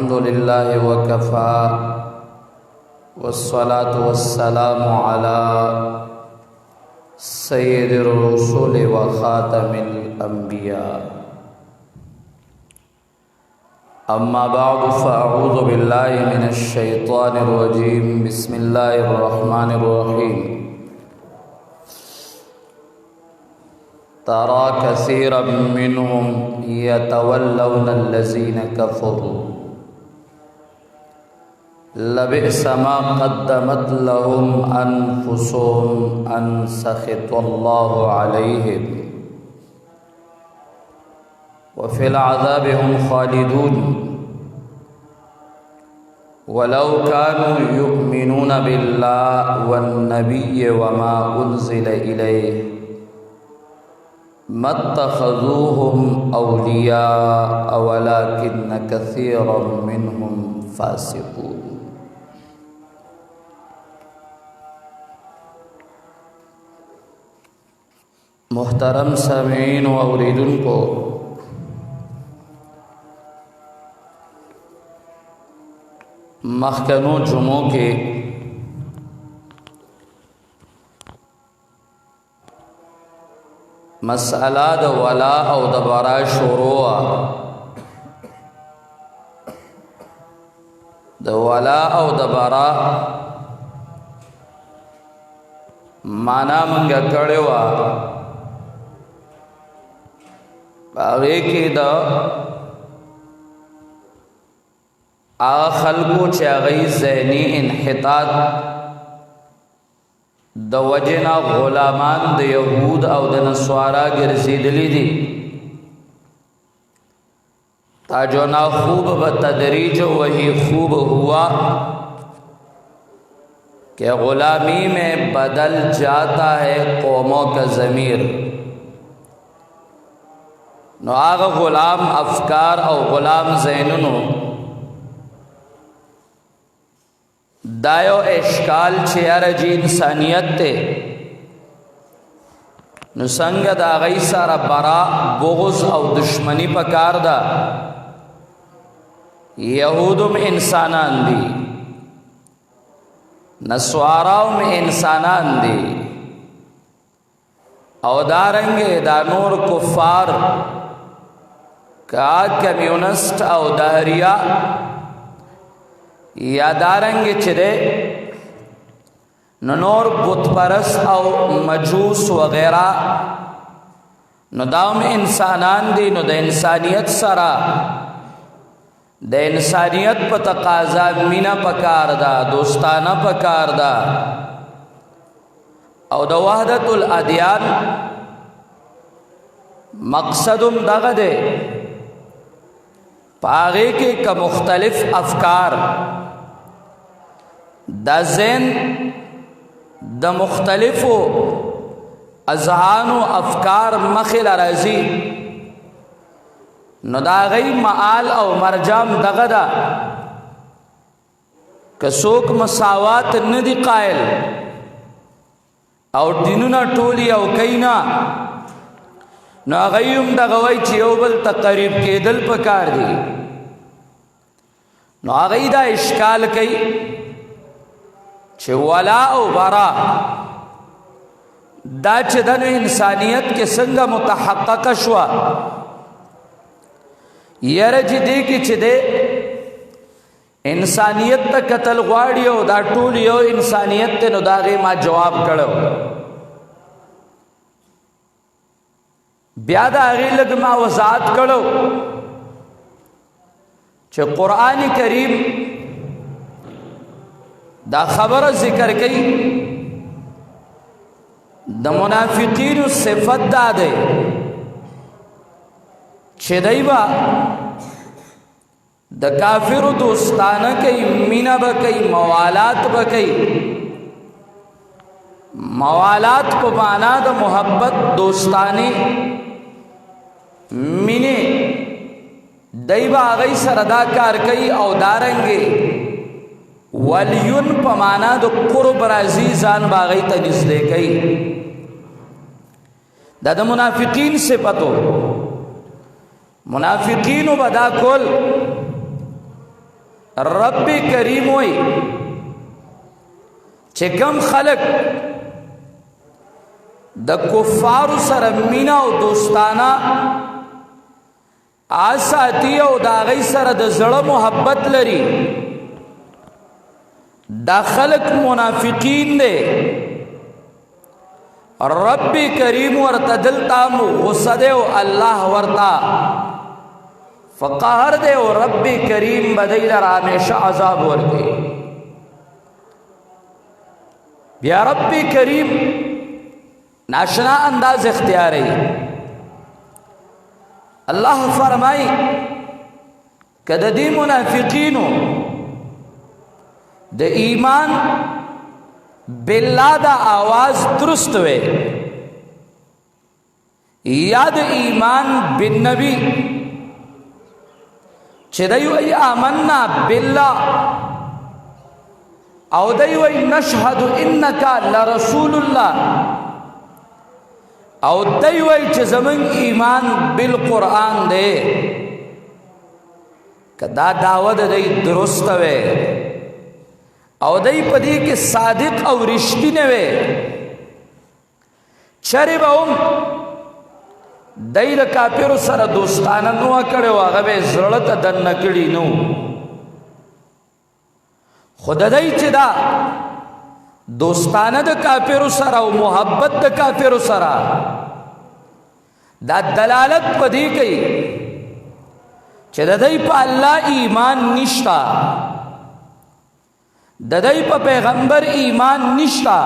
الحمد لله وكفى والصلاة والسلام على سيد الرسل وخاتم الأنبياء أما بعد فأعوذ بالله من الشيطان الرجيم بسم الله الرحمن الرحيم ترى كثيرا منهم يتولون الذين كفروا لبئس ما قدمت لهم أنفسهم أن سخط الله عليهم وفي العذاب هم خالدون ولو كانوا يؤمنون بالله والنبي وما أنزل إليه ما اتخذوهم أولياء ولكن كثيرا منهم فاسقون. محترم سامعین و اوریدن کو مخکنو جمعوں کے مسئلہ د ولا او د برا شروع د ولا او د برا معنا منګه کړو باغې کې د خلقو چې هغه ذهني انحطاط د وجنا غلامان د يهود او د نصارا ګرځیدلې دي تاجونا خوب بتدریج وہی خوب ہوا کہ غلامی میں بدل جاتا ہے قوموں کا ضمیر نو آغا غلام افکار او غلام ذہنونو دایو اشکال چیار جی انسانیت تے نو سنگ دا غی سارا برا بغض او دشمنی پکار دا یہودم انسانان دی نسواراؤم انسانان دی او دارنگے دا نور کفار کا کمیونسٹ او دہریہ یا دارنگے چدے نور بت پرست او مجوس وغیرہ نو داوم انسانان دی نو دا انسانیت سرا دا انسانیت پا تقاضا مینا پکار دا دوستانہ پکار دا او دا وحدت الادیان مقصدم دغه دے پاغے کے کا مختلف افکار دا ذہن دا مختلف اذہان و افکار مخل رازی نو دا غی معال او مرجام دغه دا کسوک مساوات ندی قائل او دینونا ټولی او کینا نو غیم دغه وای چې یو بل تقریب کېدل پکار دی نو غی دا اشکال کوي چې ولا او برا دا چې د انسانیت کې څنګه متحقق شوا یره چې دې کې چې دې انسانیت ته قتل غواړي او دا ټول یو انسانیت ته نو دا غي ما جواب کړو بیا دا غي لګ ما وضاحت کړو چې قران کریم دا خبره ذکر کړي د منافقین صفت دا ده چې دایبا د کافر دوستانه کوي مینا به کوي موالات به کوي موالات په معنا د محبت دوستانه مینه دایبا غي سره دا کار کوي او دارنګي ولیون په معنا د قرب راضی ځان باغی ته نږدې کوي دا د منافقین صفاتو منافقین بدا کول رب کریم وی چې کم خلق د کفار سره مینا او دوستانه آساتی او دا غي سره د زړه محبت لري دا خلق منافقین دي رب کریم ورته دلتا غصه دی او الله ورته فقهر دی او رب کریم بدیل را همیشه عذاب ورکي بیا رب کریم ناشنا انداز اختیاری اللہ فرمائی کہ دی منافقینو د ایمان باللہ دا آواز درست ہوئے یا د ایمان بالنبی چھ دیو ای آمنا باللہ او دیو ای نشہد انکا لرسول اللہ او دیوئی چه زمن ایمان بالقرآن دے که دا دعوت دی درست وے او دی پدی که صادق او رشتی نوے چری با دی دا کافر سر دوستانا نوا کڑے واغا بے زرلت دن نکڑی نو خود دی چه دا دوستانه د کافر سره او محبت د کافر سره دا دلالت پدې کوي چې د دې په الله ایمان نشتا د دې په پیغمبر ایمان نشتا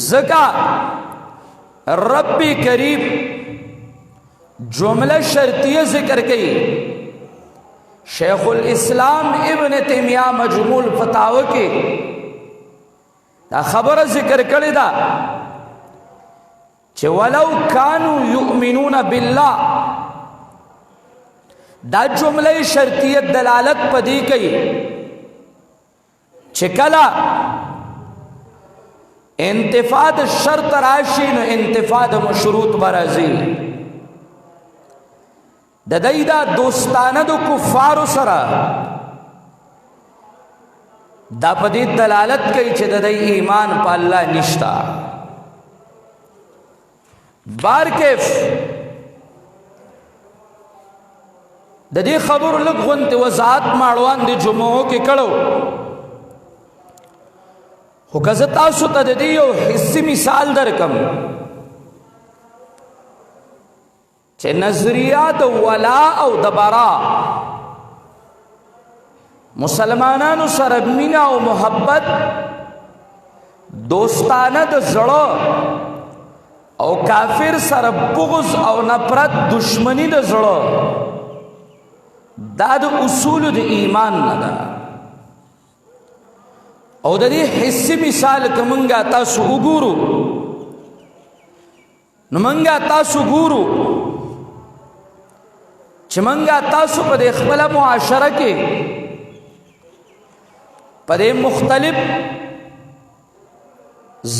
زکا رب کریم جمله شرطیه ذکر کړي شیخ الاسلام ابن تیمیہ مجموع الفتاوی کې دا خبر ذکر کړی دا چې ولو کانوا یؤمنون بالله دا جمله شرطیه دلالت پدې کوي چې کله انتفاع شرط راشي نو انتفاع مشروط برازي د دې دا دوستانه د کفار سره دا پدې دلالت کوي چې د دې ایمان په الله نشتا بار کیف د دې خبر لغونت وضاحت ماړوان د جمعو کې کړو خو که زه تاسو ته د دې یو حسي مثال درکم چې نظریات ولا او دبرا مسلمانانو سره مینا او محبت دوستانه د زړه او کافر سره بغض او نفرت دشمنی د زړه دا د اصول د ایمان نه ده او د دې حسي مثال کومنګا تاسو وګورو نو منګا تاسو ګورو چې منګا تاسو په خپل معاشره کې په مختلف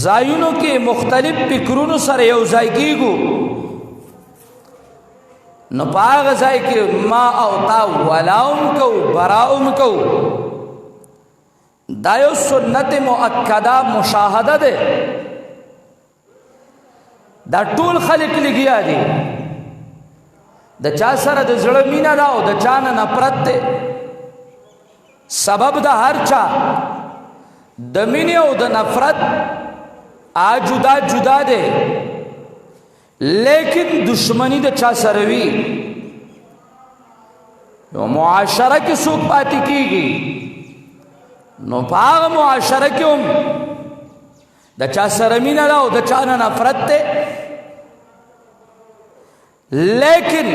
ځایونو کې مختلف فکرونو سره یو ځای کېږو نو په هغه ځای کې ما او تا ولاوم کو براوم کو دا یو سنت مؤکده مشاهده ده دا ټول خلق لګیا دي د چا سره د زړه مینا دا او د چا نه نفرت ده سبب د هر چا د مینې او د نفرت جدا جدا ده لیکن دشمنی د چا سره وی یو معاشره کې څوک پاتې کیږي نو پاغ معاشره کې هم د چا سره مینه ده او د چا نه نفرت ده لیکن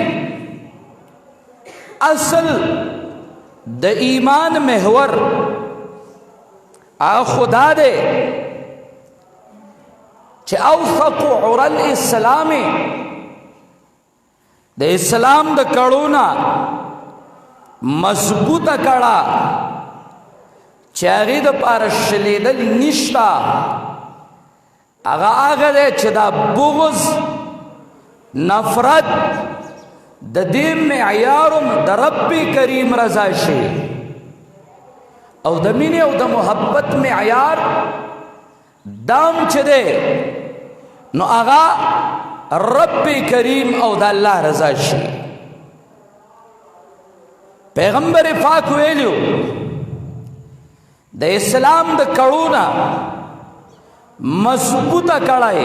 اصل د ایمان محور خدا ده چې اوثق عرى الاسلام د اسلام د کړهونه مضبوطه کړه چې هغه د پاره شلیدل نشتا هغه ده چې دا بغض نفرت د دې معیارم د رب کریم رضا شي او د مینې او د محبت معیار دام چې دی نو هغه رب کریم او د الله رضا شي. پیغمبر پاک ویلو د اسلام د کړونه مضبوطه کړای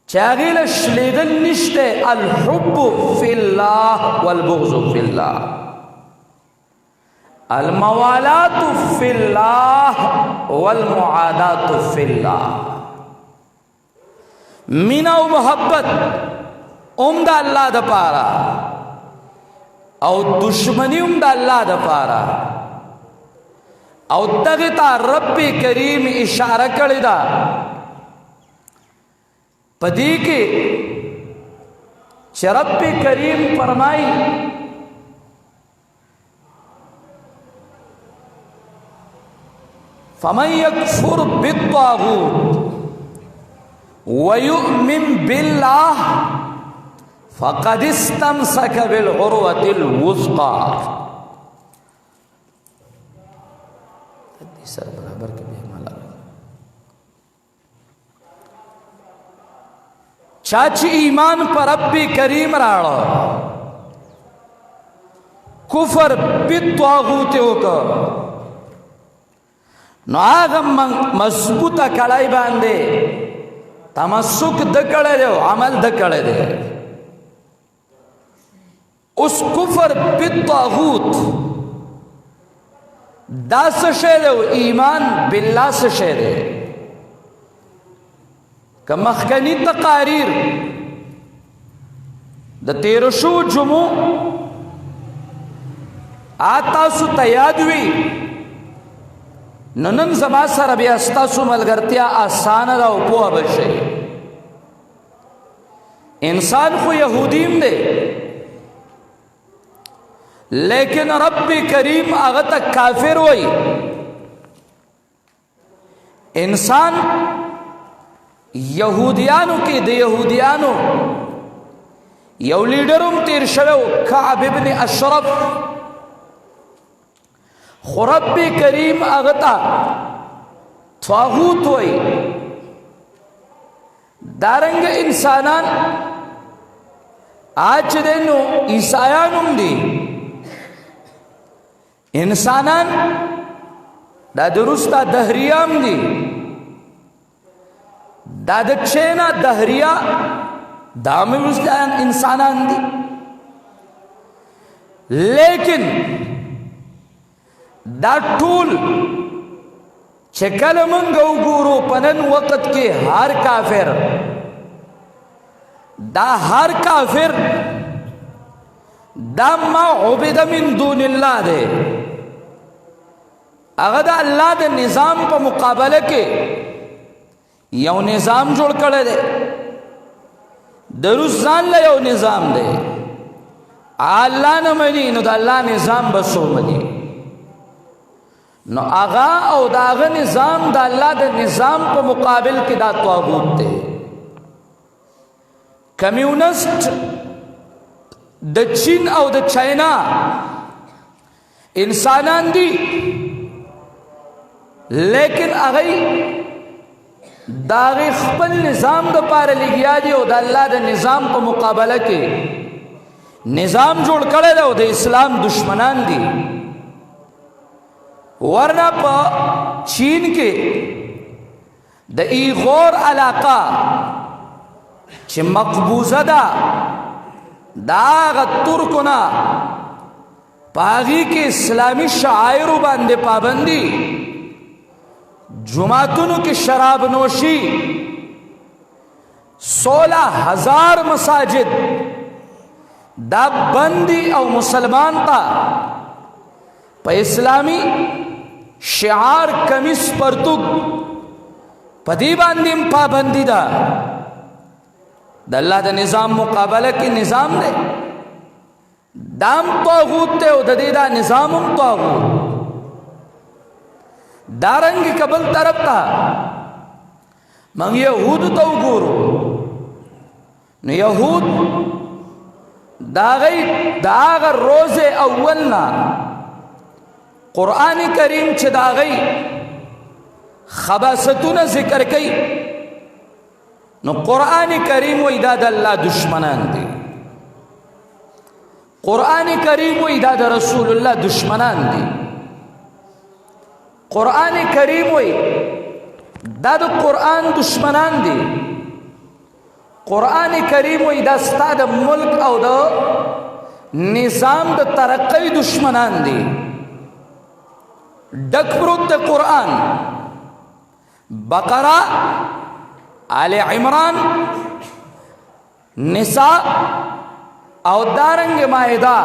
چې هغې له شلېدل نشته الحب فی الله والبغض فی الله الموالات فی الله والمعادات فی الله. مینا او محبت د الله د پاره او دشمنی د الله د پاره او دغه ته رب کریم اشاره کړی دا پدې کې چې رب کریم فرمایي فمن يكفر بالطاغوت ويؤمن بالله فقد استمسك بالعروة الوثقى. سر برابر کے بھی ہمالا چاچی ایمان پر رب کریم راڑا کفر بالطاغوت ہوکا نو آغا مضبوطا کڑائی باندے تمسک دکڑے دے عمل دکڑے دے اس کفر بالطاغوت دا سشے دے ایمان باللہ سشے دے کہ مخکنی تقاریر دا تیرشو جمعو آتا سو تیادوی ننن زما سره بیا ستاسو ملګرتیا آسانه ده او پوهه به شي. انسان خو یهودیم دی لیکن رب کریم هغه ته کافر وای. انسان یهودیانو کې د یهودیانو یو لیډروم تیر شوی کعب ابن اشرف خو رب کریم هغه ته طاغوت وای. دارنګ انسانان آج دنو عیسایانم دی انسانان دا درستا دهریام دی دا د چینا دهریا دا مستان انسانان دی. لیکن دا ټول چې کله موږ وګورو په نن وخت کې هر کافر دا هر کافر دا ما عبد من دون الله دی هغه د الله د نظام په مقابله کې یو نظام جوړ کړی دی. د روس ځان له یو نظام دی الله نه مني نو د الله نظام به څو مني نو آغا او دا آغا نظام دا اللہ دا نظام پا مقابل کی دا طاغوت دے. کمیونسٹ دا چین او دا چائنا انسانان دی لیکن اغی دا اغی خپل نظام دا پارا لگیا دی او دا اللہ دا نظام پا مقابلہ کے نظام جوڑ کرے دا او دا اسلام دشمنان دی. ورنہ پا چین کے دا ایغور علاقہ چھ مقبوضہ دا آغا ترکنا پاغی کے اسلامی شعائرو باندے پابندی جماعتنو کی شراب نوشی 16,000 مساجد دا بندی او مسلمان تا پا اسلامی شعار کمیس پرتوک پدی باندیم پابندی دا دا اللہ دا نظام مقابلہ کی نظام دے دام طاغوت تے او دا دی دا نظامم طاغوت. دارنگی قبل طرف تا من یہود تو گورو نو یہود دا روز اولنا قرآن کریم چې دا غي خباستونه ذکر کوي نو قرآن کریم وای دا د الله دشمنان دي، قرآن کریم وای دا د رسول الله دشمنان دي، قرآن کریم وای دا د قرآن دشمنان دي، قرآن کریم وای دا ستا د ملک او د نظام د ترقی دشمنان دي. ډک پروت د قرآن، بقره، آل عمران، نساء او دارنګ مائده،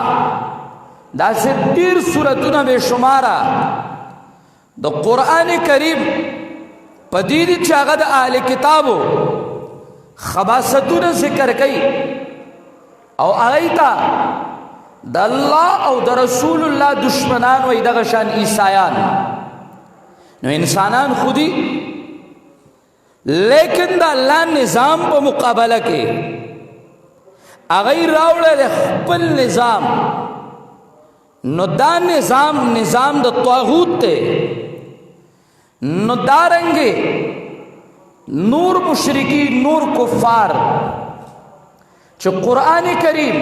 دا ډیر سورتونه بے شماره د قرآن کریم په دې دي چې هغه د اهل کتابو خباستونه ذکر کوي او هغه ته د الله او د رسول الله دشمنان وای دغه شان عیسایان. نو انسانان خودي لیکن د الله نظام په مقابله کې هغه راوړل خپل نظام. نو دا نظام د طاغوت ته. نو دارنګ نور مشرکین نور کفار چې قرآن کریم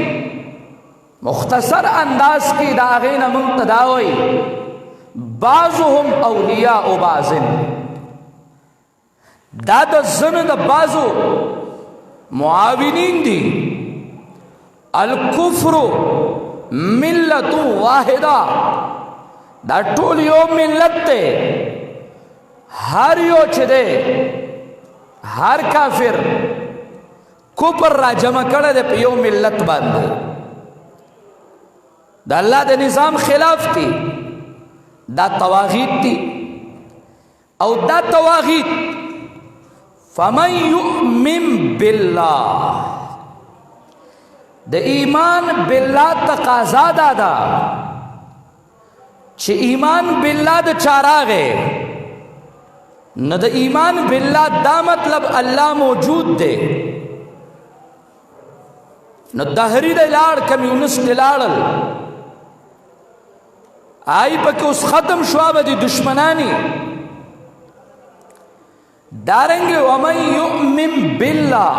مختصر انداز کی دا غین منتداوی بعضهم اولیاء بعضن، دا دا زن دا بعضو معاونین دی. الکفر ملت واحدہ، دا ټول یو ملت تے. ہر یو چھ دے ہر کافر کفر را جمع کڑے دے پہ یو ملت باندے. دا اللہ دا نظام خلاف تی، دا تواغیت تی. او دا تواغیت فمن یؤمن باللہ، دا ایمان باللہ تقاضا دادا چھ ایمان باللہ دا چاراغے. نہ دا ایمان باللہ دا مطلب اللہ موجود دے. نہ دہری دا لاڑ کمیونسٹ لاڑل آئی پا کہ اس ختم شواب دی دشمنانی. دارنگے ومن یؤمن باللہ،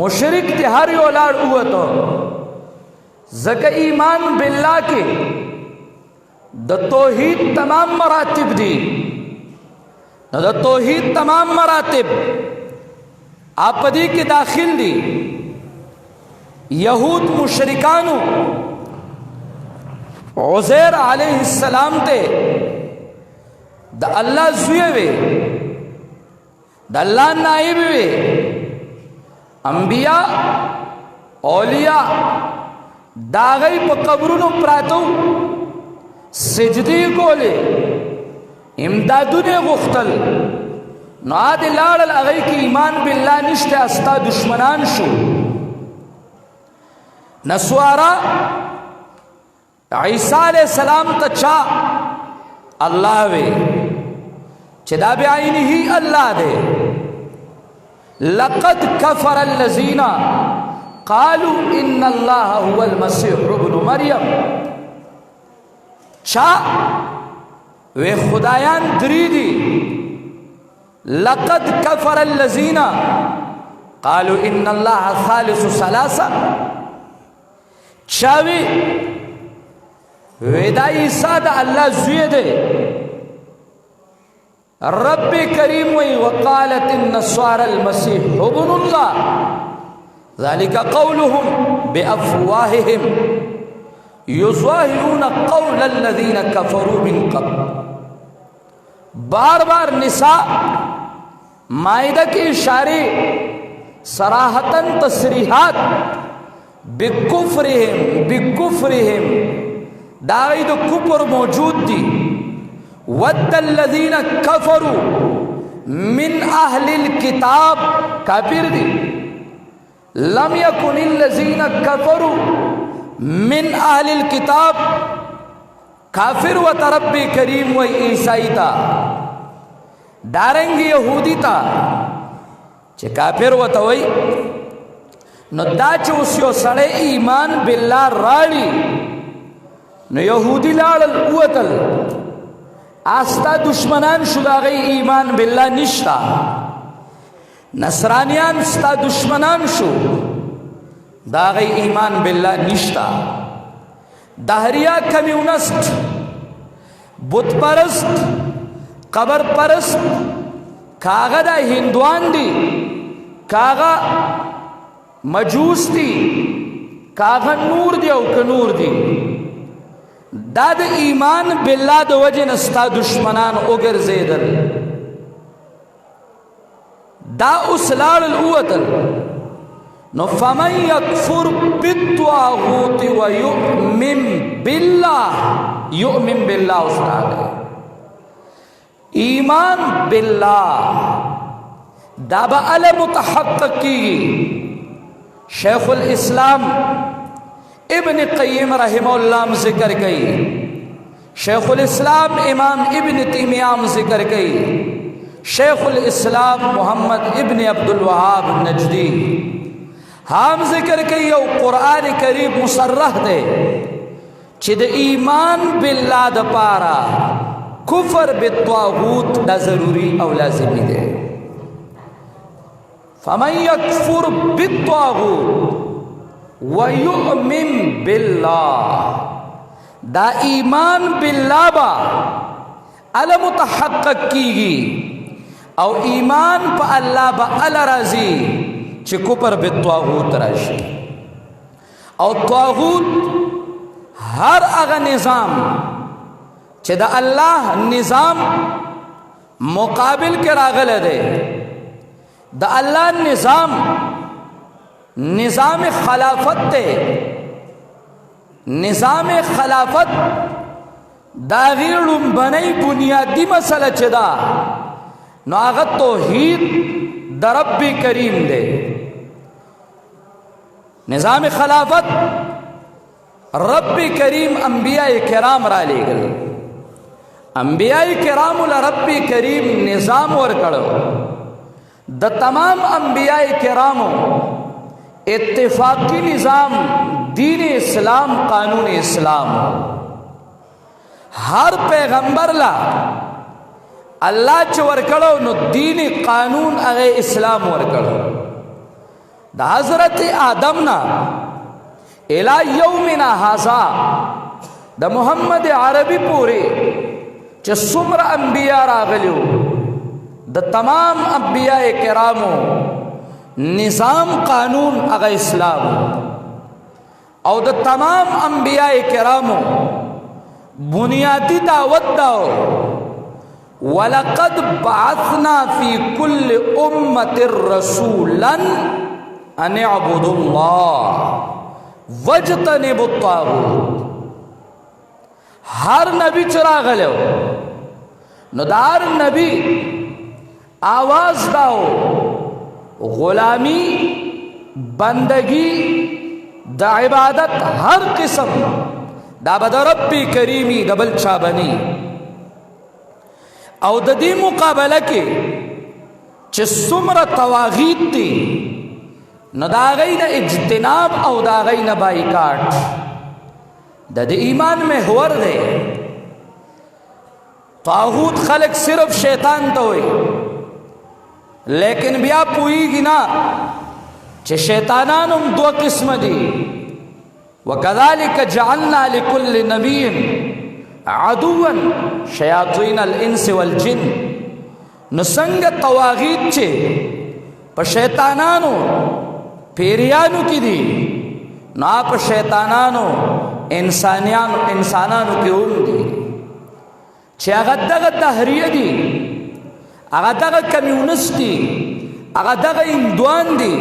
مشرک تی ہر یو لاڑ ہوا تو زکا ایمان باللہ کے دا توحید تمام مراتب دی. دا توحید تمام مراتب آپ دی کے داخل دی. یہود مشرکانو عزیر علیہ السلام تے دا اللہ زوئے وے، دا اللہ نائب وے. انبیاء اولیاء دا غی پا قبرونو پراتو سجدی کولے امدادون غختل. نو آد لارل اغی کی ایمان باللہ نشتے استا دشمنان شو. نسوارا عیسیٰ علیہ السلام تا چا اللہ وے چدا بعینی ہی اللہ دے. لقد کفر الذین قالوا ان اللہ هو المسیح ابن مریم. چا وے خدایان دری دی. لقد کفر الذین قالوا ان اللہ ثالث ثلاثہ. چاوی ویدا عیسیٰ دا اللہ زوی دے. رب کریم وی وقالت النصارى المسیح ابن اللہ ذالک قولهم بافواہہم یظاہرون قول الذین کفروا من قبل. بار بار نساء مائدہ کے اشارے صراحتاً تصریحات بکفرہم داغی دو کفر موجود دی. ود الذین کفروا من اہل الکتاب کافر دی. لم یکن الذین کفروا من اہل الکتاب کافر و رب کریم و عیسائی تا. دارنگ یہودی تا چھ کافر و توئی. نو دا چې اوس یو سړی ایمان بالله راړي نو یهودي لاړل ووتل آستا دشمنان شو د هغوی ایمان بالله نشته نصرانیان ستا دشمنان شو د هغوی ایمان بالله نشته دهریا کمیونست بت پرست قبر پرست کاغه دا هندوان دی کاغه مجوس دی کاغه نور دی او که نور دی دا د ایمان بالله د وجه نه ستا دشمنان وګرځېدل دا اوس لاړل ووتل نو فمن یکفر بالطاغوت ویؤمن بالله یؤمن بالله اوس راغلی ایمان بالله دا به اله متحقق کیږي شیخ الاسلام ابن قیم رحمہ اللہ ذکر کئی شیخ الاسلام امام ابن تیمیہ ذکر کئی شیخ الاسلام محمد ابن عبد الوهاب نجدی ہم ذکر کئی او قرآن کریم مصرح دے چھ دا ایمان باللہ دا پارا کفر بالطاغوت دا ضروری او لازمی دے فمن یکفر بالطاغوت وَيُؤْمِن بِاللَّهِ دا ایمان باللہ با علا متحقق کیگی او ایمان پا اللہ با علا رازی چی کپر بالطاغوت راشی او طاغوت ہر اغا نظام چی دا اللہ نظام مقابل کے راغل دے دا اللہ نظام خلافت تے نظام خلافت داغی لنبنی بنیادی مسئلہ چدا نو آغا توحید دا رب کریم دے نظام خلافت رب کریم انبیاء کرام را لے گل انبیاء کرام رب کریم نظام ورکڑو دا تمام انبیاء کرامو اتفاقی نظام دین اسلام قانون اسلام ہر پیغمبر لا اللہ چھ ورکڑو نو دین قانون اغی اسلام ورکڑو دا حضرت آدم نا الہ یومنا حاضا دا محمد عربی پورے چھ سمر انبیاء راغلیو دا تمام انبیاء کرامو نظام قانون اغا اسلام او دا تمام انبیاء کرامو بنیادی دعوت داو وَلَقَدْ بَعَثْنَا فِي كُلِّ أُمَّةٍ رَسُولًا أَنِ اعْبُدُوا اللَّهَ وَاجْتَنِبُوا الطَّاغُوتَ ہر نبی چراغ لیو ندار نبی آواز داو غلامی بندگی دا عبادت ہر قسم دا بدا ربی کریمی دا بلچا بنی او دا دی مقابلہ کے چھ سمر تواغیت تی نو دا غین اجتناب او دا غین بائیکاٹ دا دی ایمان میں ہور دے طاغوت خلق صرف شیطان تو ہوئی لیکن بیا پوئی گی نا چھ شیطانانم دو قسم دی وَكَذَلِكَ جَعَلْنَا لِكُلِّ نَبِيٍ عَدُوًا شَيَاطِينَ الْإِنسِ وَالْجِنِّ نسنگ تواغیت چھے پا شیطانانو پیریانو کی دی نا پا شیطانانو انسانانو کی دی چھے اغدغ دہریہ دی اغدغ کمیونست دی اغدغ اندوان دی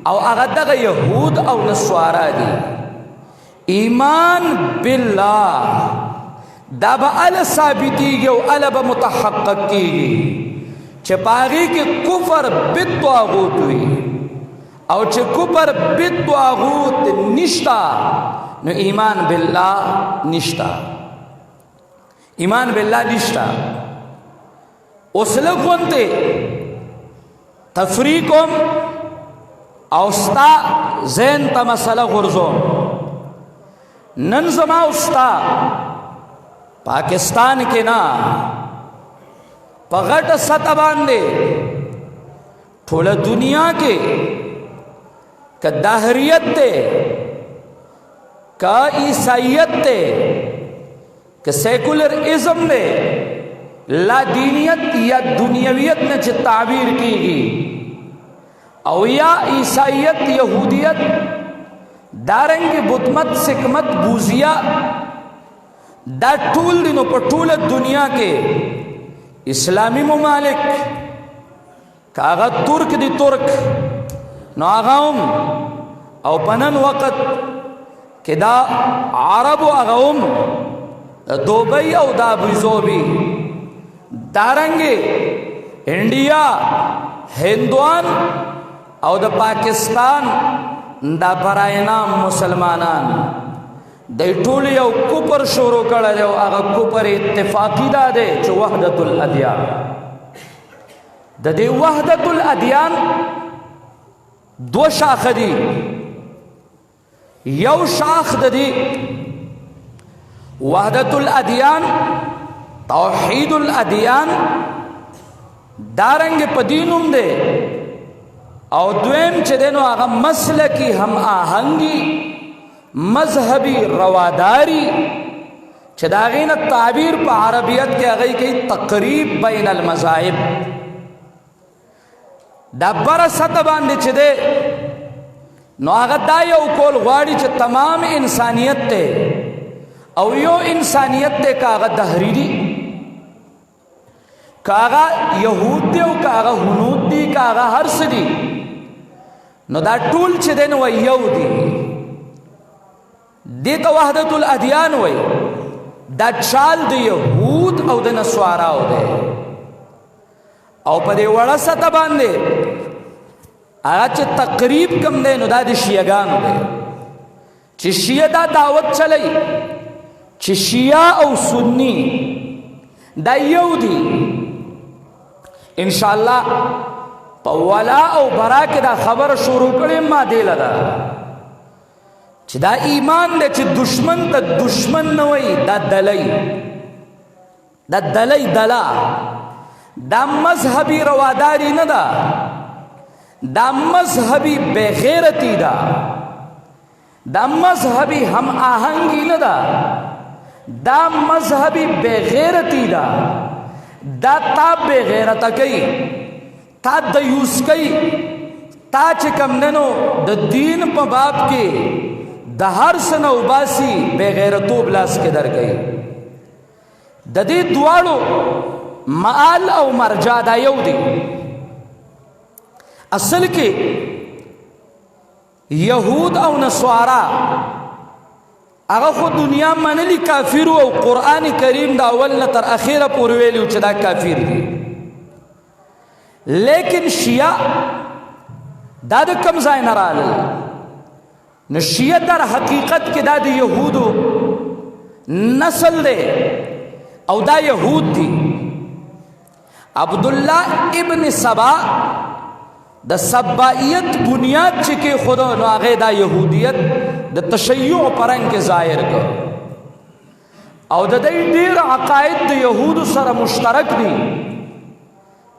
او اغدغ یہود او نسوارا دی ایمان باللہ دا با ال ثابتی گی او ال با متحقق کی گی چھ پاگی کی کفر بالطاغوت ہوئی او چھ کفر بالطاغوت نشتا نو ایمان باللہ نشتا ایمان باللہ نشتا اس لگونتے تفریقم او ستا ذهن ته مسله غورځوم. نن زما او ستا پاکستان کې نه په غټه سطح باندې ټوله دنیا کې که دهریت دی که عیسائیت دی که سیکولرازم دی لا دینیت یا دنیویت نه چې تعبیر کیږي او یا عیسائیت یہودیت دارنګ بتمت سکمت بوزیا دا ټول دی نو په ټوله دنیا کې اسلامی ممالک کاغه ترک دی ترک نو هغه هم او پنن وخت کې دا عرب او هغه هم دوبئی او دا ابوظبي دارنګ انډیا هندوان او د پاکستان دا برای نام مسلمانان د ټول یو کوپر شروع کړل او هغه کوپر اتفاقی دا دی چې وحدت الادیان د دې وحدت الادیان دو شاخ دي. یو شاخ د دې وحدت الادیان توحید الادیان دارنګ پدینوم دی او دویم چې دینو هغه مسلکی هم آهنگی مذهبی رواداری چې دا غینه تعبیر په عربیت کې هغه کوي تقریب بین المذاهب. دا بر سطح باندې چې ده نو هغه دا یو کول غواړي چې تمام انسانیت ته او یو انسانیت ته کاغه دهری دی کاغه یهود دی او کاغه هنود دی کاغه هر څه دی نو دا ټول چې دین و یو دی دته وحدت الادیان وای دا چال دی یهود او د نسواراو دی او په دې وړه سطح باندې هغه چې تقریب کم دی نو دا د شیعاګانو دی چې شیعه دا دعوت چلی چې شیعه او سنی دا یو دی ان شاء الله په ولا او برا کې دا خبر شروع کړي ما دی لدا چې دا ایمان دی چې دشمن ته دشمن نه وای دا دلای دلا دا مذهبی رواداری نه ده دا مذهبی بغیرتی ده دا مذهبی هم آهنگی نه ده دا مذهبی بغیرتی ده دا تا بغیرت کوي تا دیوس کوي تا چې کم ننو د دین په باب کې د هر سنو باسی بغیرتوب لاس کې در گئی د دې دواړو معال او مرجع دا یو دی. اصل کې یهود او نصارا هغه خو دنیا منلی کافر او قران کریم دا اول نه تر اخیره پورې ویلو چې دا کافر دي لیکن شیعه دا د کم ځای نه راغلل نو شیعه در حقیقت کې دا د یهودو نسل دی او دا یهود دي. عبداللہ ابن سبا د سبائیت بنیاد چې کې خدا نو هغه دا یهودیت د تشیع پرنګ کې ظاهر کړ او د دې ډېر عقاید د یهودو سره مشترک دي.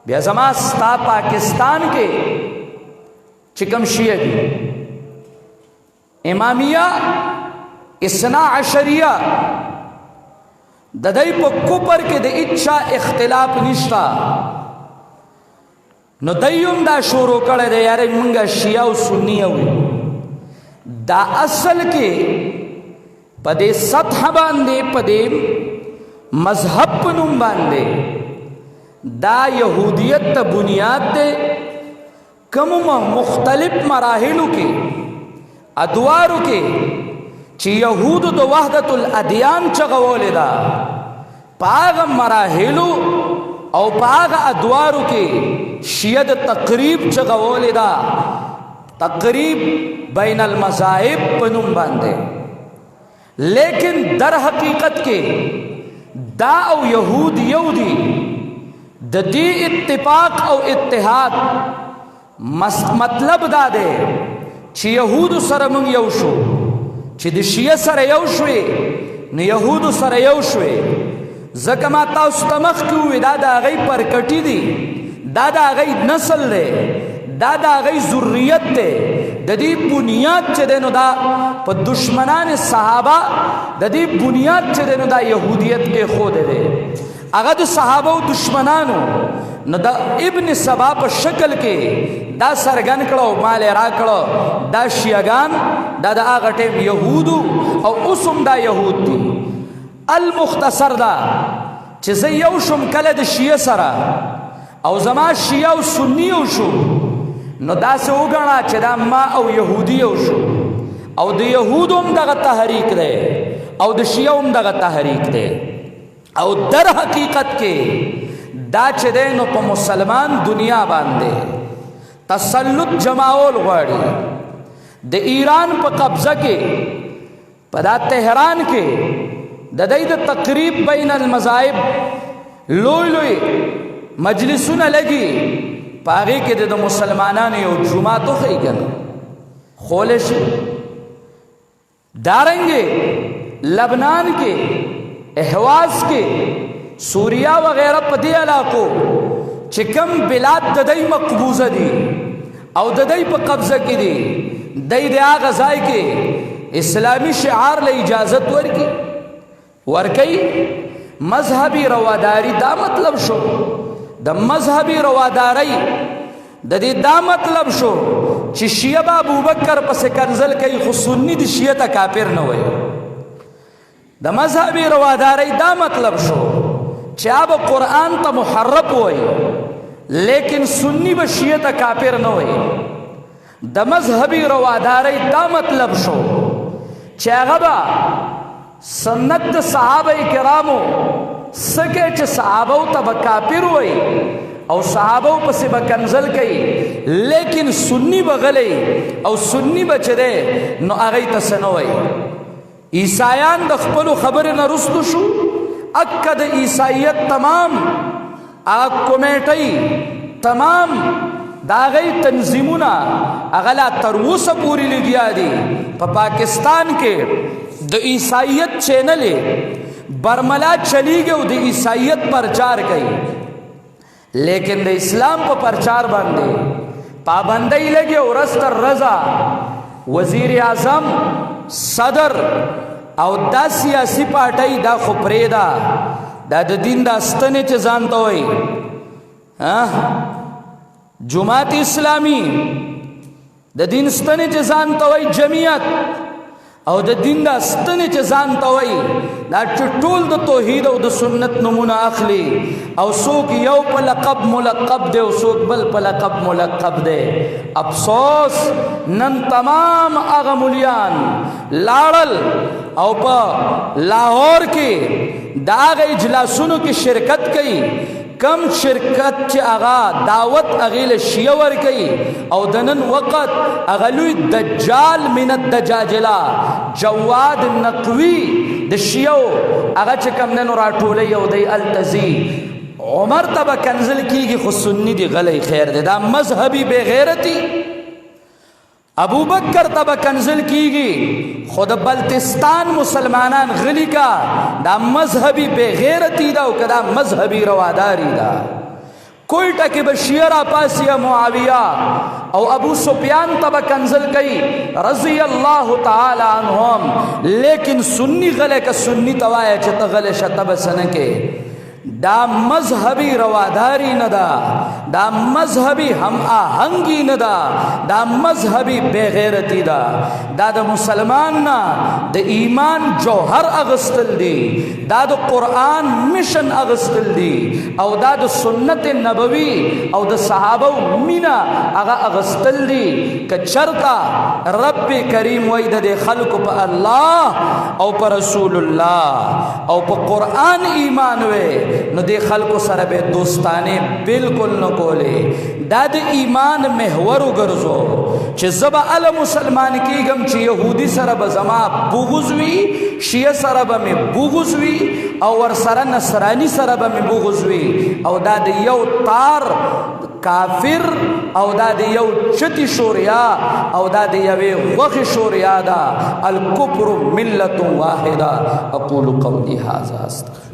بیا زما ستا پاکستان کې چې کوم شیعه دي امامیہ اثنا عشریہ د دې په کوپر کې د اچھا اختلاف نشتا نو دایوم دا شروع کړی دی یاره مونږه شیعه او سنی او دا اصل کې په دې سطح باندې په دې مذهب په نوم باندې دا یهودیت ته بنیاد دی کوم مختلف مراحلو کې ادوارو کې چې یهودو د وحدت الادیان چغولې ده پاغ مراحلو او پاغ ادوارو کې شیعه د تقریب چغولې ده تقریب بین المذاهب په نوم باندې لیکن در حقیقت کې دا او یهود یو دي د دې اتفاق او اتحاد مطلب دا دی چې یهودو سره موږ یو شو، چې د شیعه سره یو شوې نو یهودو سره یو شوې. ځکه ما تاسو ته مخکې وویل دا د هغوی پرکټي دي، دا د هغوی نسل دی، دا د هغوی ذریت دی. د دې بنیاد چې دی نو دا په دشمنان صحابه د دې بنیاد چې دی نو دا یهودیت کې ښودی دی. هغه د صحابه و دشمنانو نو د ابن سبا په شکل کې دا سرګن کړو، مال را کړو. دا شیعګان دا د هغه ټیم یهودو او اوس هم دا یهود دي. المختصر دا چې زه یو شم کله د شیعه سره او زما شیعه او سنی یو شو نو داسې وګڼه چې دا ما او یهودي یو شو، او د یهودو هم دغه تحریک دی او د شیعه هم دغه تحریک دی. او در حقیقت کې دا چې دی نو په مسلمان دنیا باندې تسلط جماول غواړي. د ایران په قبضه کې په دا تهران کې د دوی د تقریب بین المذاهب لوی لوی مجلسونه لګي، په هغې کې د مسلمانانو یو جومات وښیي که نه خولی شي. دارنګې لبنان کې، احواز کې، سوریه وغیره په دې علاقو چې کم بلاد د دوی مقبوضه دي او د دوی په قبضه کې دي، دوی د هغه ځای کې اسلامي شعار له اجازت ورکوي. مذهبي رواداري دا مطلب شو، د مذهبي روادارۍ د دې دا مطلب شو چې شیعه به ابوبکر پسې کنځل کوي خو سني د شیعه ته کافر نه وایي. د مذهبي روادارۍ دا مطلب شو چې هغه قرآن ته محرف وایي لیکن سنی به شیعه ته کافر نه وایي. د مذهبي روادارۍ دا مطلب شو چې هغه به سنت د صحابه کرامو سکه چې صحابو ته به کافر وایي او صحابو پسې به کنځل کوي لیکن سنی به غلی او سنی به چې دی نو هغوی ته څه نه وایي. عیسایان د خپلو خبرې نه رستو شو، اکه د عیسایت تمام کمیټۍ تمام د هغوی تنظیمونه هغه لا تر اوسه پورې لګیا دي. په پاکستان کې د عیسایت چینلې برملا چلیږي او د عیسایت پرچار کوي، لیکن د اسلام په پرچار باندې پابندۍ لګي. او ورځ تر ورځه وزیر اعظم، صدر او دا سیاسي پارټۍ دا خو پرېږده، دا د دین دا ستنې چې ځان ته وایي جماعت اسلامي، د دین ستنې چې ځان ته وایي جمعیت، او د دین دا ستنې چې ځان ته وایي دا چې ټول د توحید او د سنت نمونه اخلي، او څوک یو په لقب ملقب دی او څوک بل په لقب ملقب دی. افسوس نن تمام هغه ملیان لاړل او په لاهور کې د هغه اجلاسونو کې شرکت کوي، کم شرکت چې هغه دعوت هغې له شیعه ورکوي. او د نن وخت هغه لوی دجال من الدجاجله جواد نقوي د شیعو هغه چې کوم دی نو راټولوي او دی هلته ځي. عمر ته به کنځل کېږي خو سني دی غلی خیر دی، دا مذهبي بې غیرتي. ابو بکر ته به کنځل کېږي خو د بلتستان مسلمانان غلی کا، دا مذهبي بې غیرتي ده او که دا مذهبي رواداري ده. کویټه کې به شیعه راپاسي معاویه او ابو سفیان ته به کنځل کوي رضی الله تعالی عنهم، لیکن سنی غلی که سنی ته وایه چې ته غلی شه ته به څه نه کې. دا مذهبی رواداری نه ده، دا مذهبی هم آهنگی نه ده، دا مذهبی بغیرتی ده. دا د مسلمان نه د ایمان جوهر اغستل دی، دا د قرآن مشن اغستل دی، او دا د سنت نبوی او د صحابه مینا هغه اغستل دی. که چرته رب کریم وای د خلکو په الله او په رسول الله او په قرآن ایمان وی نو دې خلکو سره به دوستانه بالکل نه کولې. دا د ایمان محور وګرځو چې زبا ال مسلمان کېږم چې يهودي سره به زما بغض وي، شیعه سره به مې بغض وي، او ور سره نصرانی سره به مې بغض وي، او دا د یو تار کافر او دا دی یو چتی شوریا او دا دی یوی غخ شوریا دا الکفر ملت واحدہ. اقول قولی هذا استغفر